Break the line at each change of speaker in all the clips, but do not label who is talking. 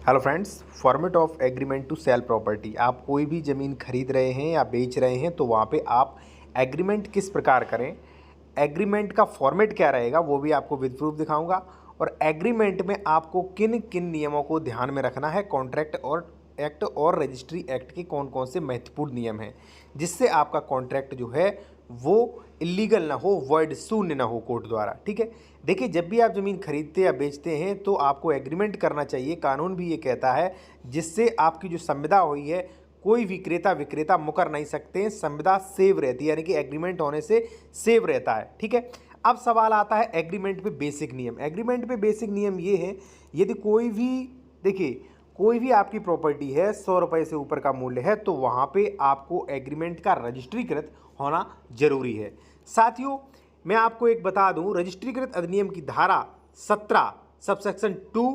Hello friends, format of agreement to sell property. आप कोई भी ज़मीन खरीद रहे हैं या बेच रहे हैं तो वहाँ पे आप एग्रीमेंट किस प्रकार करें, एग्रीमेंट का फॉर्मेट क्या रहेगा वो भी आपको विद प्रूफ दिखाऊंगा। और एग्रीमेंट में आपको किन किन नियमों को ध्यान में रखना है, कॉन्ट्रैक्ट और एक्ट और रजिस्ट्री एक्ट के कौन कौन से महत्वपूर्ण नियम हैं, जिससे आपका कॉन्ट्रैक्ट जो है वो इलीगल ना हो, वॉइड शून्य ना हो कोर्ट द्वारा। ठीक है, देखिए जब भी आप ज़मीन खरीदते या बेचते हैं तो आपको एग्रीमेंट करना चाहिए। कानून भी ये कहता है जिससे आपकी जो संविदा हुई है कोई विक्रेता मुकर नहीं सकते हैं, संविदा सेव रहती है, यानी कि एग्रीमेंट होने से सेव रहता है। ठीक है, अब सवाल आता है एग्रीमेंट पे बेसिक नियम। एग्रीमेंट पे बेसिक नियम ये है, यदि कोई भी, देखिए कोई भी आपकी प्रॉपर्टी है 100 रुपये से ऊपर का मूल्य है तो वहाँ पे आपको एग्रीमेंट का रजिस्ट्रीकृत होना जरूरी है। साथियों मैं आपको एक बता दूं, रजिस्ट्रीकृत अधिनियम की धारा 17 सबसेक्शन 2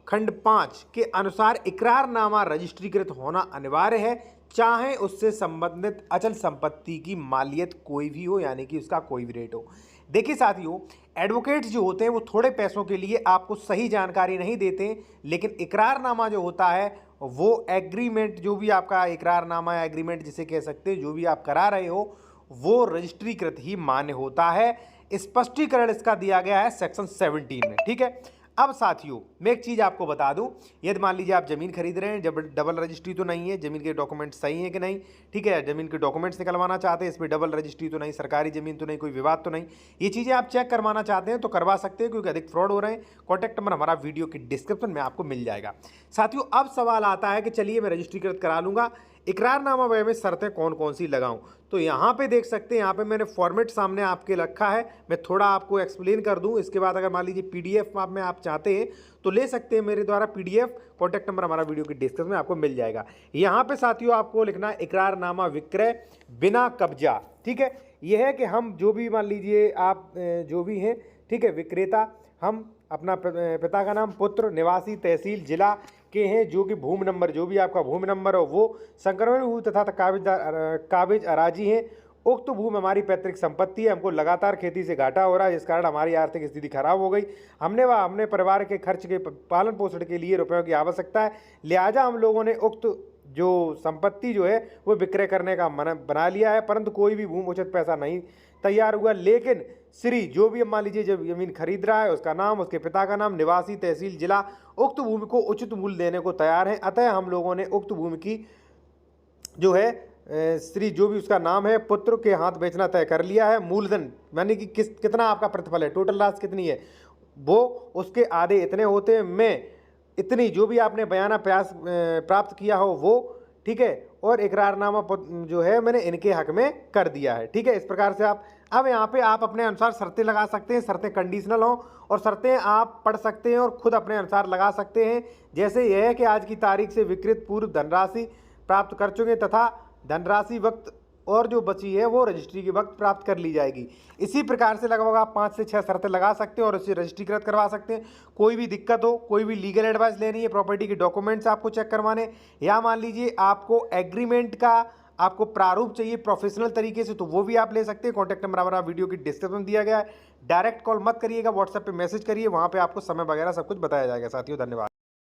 खंड 5 के अनुसार इकरारनामा रजिस्ट्रीकृत होना अनिवार्य है, चाहे उससे संबंधित अचल संपत्ति की मालियत कोई भी हो, यानी कि उसका कोई भी रेट हो। देखिए साथियों, एडवोकेट्स जो होते हैं वो थोड़े पैसों के लिए आपको सही जानकारी नहीं देते, लेकिन इकरारनामा जो होता है वो एग्रीमेंट, जो भी आपका इकरारनामा या एग्रीमेंट जिसे कह सकते हैं, जो भी आप करा रहे हो वो रजिस्ट्रीकृत ही मान्य होता है। स्पष्टीकरण इसका दिया गया है सेक्शन 17 में। ठीक है, अब साथियों मैं एक चीज़ आपको बता दूं, यदि मान लीजिए आप ज़मीन खरीद रहे हैं, जब डबल रजिस्ट्री तो नहीं है, ज़मीन के डॉक्यूमेंट सही है कि नहीं, ठीक है, ज़मीन के डॉक्यूमेंट्स निकलवाना चाहते हैं, इस पर डबल रजिस्ट्री तो नहीं, सरकारी ज़मीन तो नहीं, कोई विवाद तो नहीं, ये चीज़ें आप चेक करवाना चाहते हैं तो करवा सकते हैं, क्योंकि अधिक फ्रॉड हो रहे हैं। कॉन्टैक्ट नंबर हमारा वीडियो की डिस्क्रिप्शन में आपको मिल जाएगा। साथियों अब सवाल आता है कि चलिए मैं रजिस्ट्रीकृत करा लूँगा, इकरारनामा में शर्तें कौन कौन सी लगाऊं। तो यहाँ पे देख सकते हैं, यहाँ पे मैंने फॉर्मेट सामने आपके रखा है, मैं थोड़ा आपको एक्सप्लेन कर दूं। इसके बाद अगर मान लीजिए पीडीएफ में आप चाहते हैं तो ले सकते हैं मेरे द्वारा पीडीएफ। कॉन्टैक्ट नंबर हमारा वीडियो की डिस्क्रिप्शन में आपको मिल जाएगा। यहाँ पे साथियों आपको लिखना है इकरारनामा विक्रय बिना कब्जा। ठीक है, यह है कि हम जो भी मान लीजिए आप जो भी हैं, ठीक है, विक्रेता, हम अपना पिता का नाम, पुत्र, निवासी, तहसील, जिला के हैं, जो कि भूमि नंबर, जो भी आपका भूमि नंबर हो वो संक्रमण भूमि तथा काबिज अराजी हैं। उक्त भूमि हमारी पैतृक संपत्ति है, हमको लगातार खेती से घाटा हो रहा है, जिस कारण हमारी आर्थिक स्थिति खराब हो गई। हमने परिवार के खर्च के पालन पोषण के लिए रुपयों की आवश्यकता है, लिहाजा हम लोगों ने उक्त जो संपत्ति जो है वो विक्रय करने का मन बना लिया है, परंतु कोई भी भूमि उचित पैसा नहीं तैयार हुआ। लेकिन श्री जो भी मान लीजिए जब जमीन खरीद रहा है उसका नाम, उसके पिता का नाम, निवासी, तहसील, जिला, उक्त भूमि को उचित मूल्य देने को तैयार है। अतः हम लोगों ने उक्त भूमि की जो है श्री जो भी उसका नाम है पुत्र के हाथ बेचना तय कर लिया है। मूलधन यानी कि कितना आपका प्रतिफल है, टोटल राशि कितनी है, वो उसके आधे इतने होते हैं, मैं इतनी जो भी आपने बयाना प्रयास प्राप्त किया हो वो, ठीक है, और इकरारनामा जो है मैंने इनके हक में कर दिया है। ठीक है, इस प्रकार से आप अब यहाँ पे आप अपने अनुसार शर्तें लगा सकते हैं, शर्तें कंडीशनल हों और शर्तें आप पढ़ सकते हैं और खुद अपने अनुसार लगा सकते हैं। जैसे यह है कि आज की तारीख से विकृत पूर्व धनराशि प्राप्त कर चुके तथा धनराशि वक्त और जो बची है वो रजिस्ट्री के वक्त प्राप्त कर ली जाएगी। इसी प्रकार से लगभग आप 5 से 6 शर्तें लगा सकते हैं और इसे रजिस्ट्रीकृत करवा सकते हैं। कोई भी दिक्कत हो, कोई भी लीगल एडवाइस लेनी है, प्रॉपर्टी के डॉक्यूमेंट्स आपको चेक करवाने, या मान लीजिए आपको एग्रीमेंट का आपको प्रारूप चाहिए प्रोफेशनल तरीके से, तो वो भी आप ले सकते हैं। कॉन्टैक्ट नंबर हमारा वीडियो की डिस्क्रिप्शन दिया गया है। डायरेक्ट कॉल मत करिएगा, व्हाट्सएप पे मैसेज करिए, वहाँ पे आपको समय वगैरह सब कुछ बताया जाएगा। साथियों धन्यवाद।